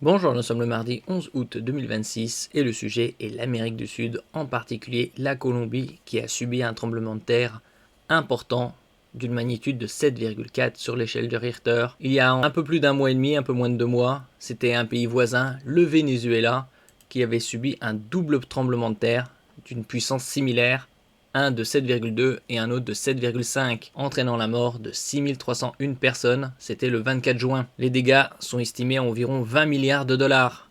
Bonjour, nous sommes le mardi 11 août 2026 et le sujet est l'Amérique du Sud, en particulier la Colombie qui a subi un tremblement de terre important d'une magnitude de 7,4 sur l'échelle de Richter. Il y a un peu plus d'un mois et demi, un peu moins de 2 mois, c'était un pays voisin, le Venezuela, qui avait subi un double tremblement de terre d'une puissance similaire, un de 7,2 et un autre de 7,5, entraînant la mort de 6301 personnes, c'était le 24 juin. Les dégâts sont estimés à environ 20 milliards de dollars.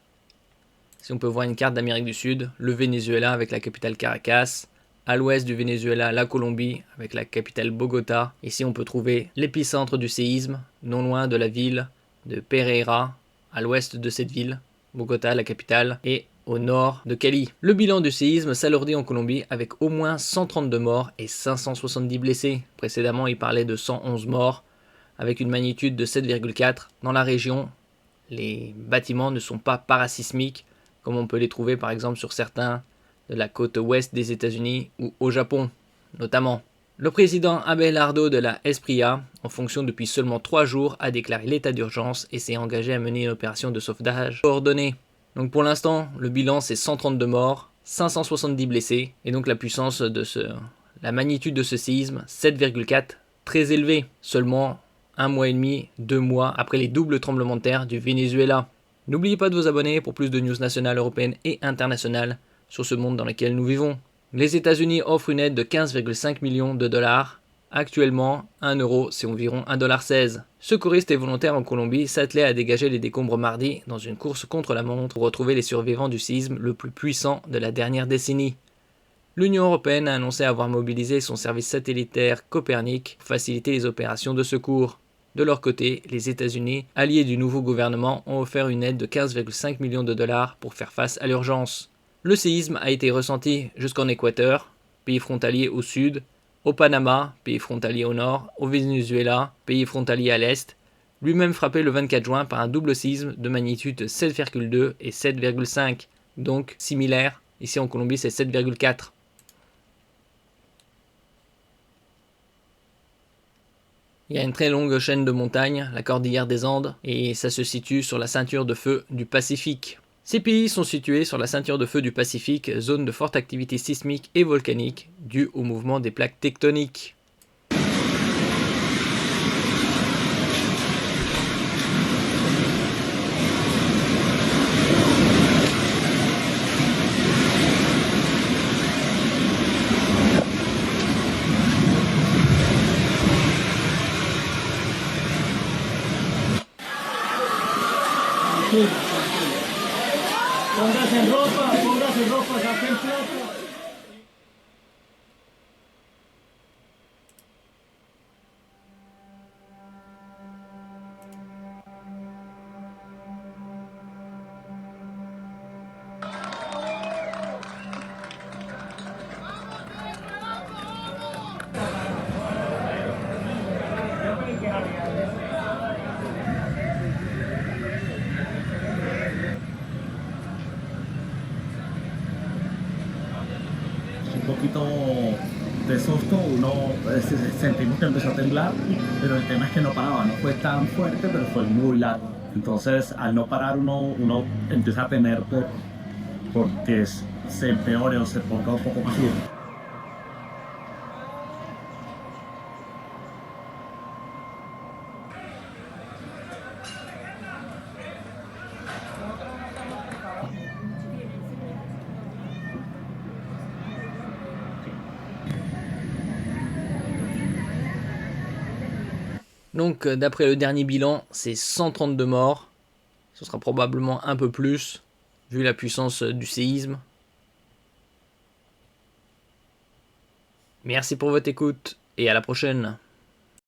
Si on peut voir une carte d'Amérique du Sud, le Venezuela avec la capitale Caracas, à l'ouest du Venezuela, la Colombie avec la capitale Bogota. Ici on peut trouver l'épicentre du séisme, non loin de la ville de Pereira, à l'ouest de cette ville, Bogota la capitale, et au nord de Cali. Le bilan du séisme s'alourdit en Colombie avec au moins 132 morts et 570 blessés. Précédemment, il parlait de 111 morts avec une magnitude de 7,4. Dans la région, les bâtiments ne sont pas parasismiques comme on peut les trouver par exemple sur certains de la côte ouest des États-Unis ou au Japon notamment. Le président Abelardo de la Espriella, en fonction depuis seulement 3 jours, a déclaré l'état d'urgence et s'est engagé à mener une opération de sauvetage coordonnée. Donc pour l'instant, le bilan c'est 132 morts, 570 blessés, et donc la magnitude de ce séisme, 7,4, très élevée, seulement un mois et demi, 2 mois après les doubles tremblements de terre du Venezuela. N'oubliez pas de vous abonner pour plus de news nationales, européennes et internationales sur ce monde dans lequel nous vivons. Les États-Unis offrent une aide de 15,5 millions de dollars. Actuellement, 1 euro, c'est environ 1,16 $. Secouristes et volontaires en Colombie s'attelaient à dégager les décombres mardi dans une course contre la montre pour retrouver les survivants du séisme le plus puissant de la dernière décennie. L'Union européenne a annoncé avoir mobilisé son service satellitaire Copernic pour faciliter les opérations de secours. De leur côté, les États-Unis, alliés du nouveau gouvernement, ont offert une aide de 15,5 millions de dollars pour faire face à l'urgence. Le séisme a été ressenti jusqu'en Équateur, pays frontalier au sud, au Panama, pays frontalier au nord, au Venezuela, pays frontalier à l'est, lui-même frappé le 24 juin par un double séisme de magnitude 7,2 et 7,5, donc similaire. Ici en Colombie, c'est 7,4. Il y a une très longue chaîne de montagnes, la cordillère des Andes, et ça se situe sur la ceinture de feu du Pacifique. Ces pays sont situés sur la ceinture de feu du Pacifique, zone de forte activité sismique et volcanique, due au mouvement des plaques tectoniques. Póngase ropa, saquen plata. Un poquito de susto, sentimos que empezó a temblar, pero el tema es que no paraba, no fue tan fuerte, pero fue muy largo. Entonces, al no parar, uno empieza a temer porque se empeore o se ponga un poco más duro. Donc d'après le dernier bilan, c'est 132 morts. Ce sera probablement un peu plus, vu la puissance du séisme. Merci pour votre écoute et à la prochaine.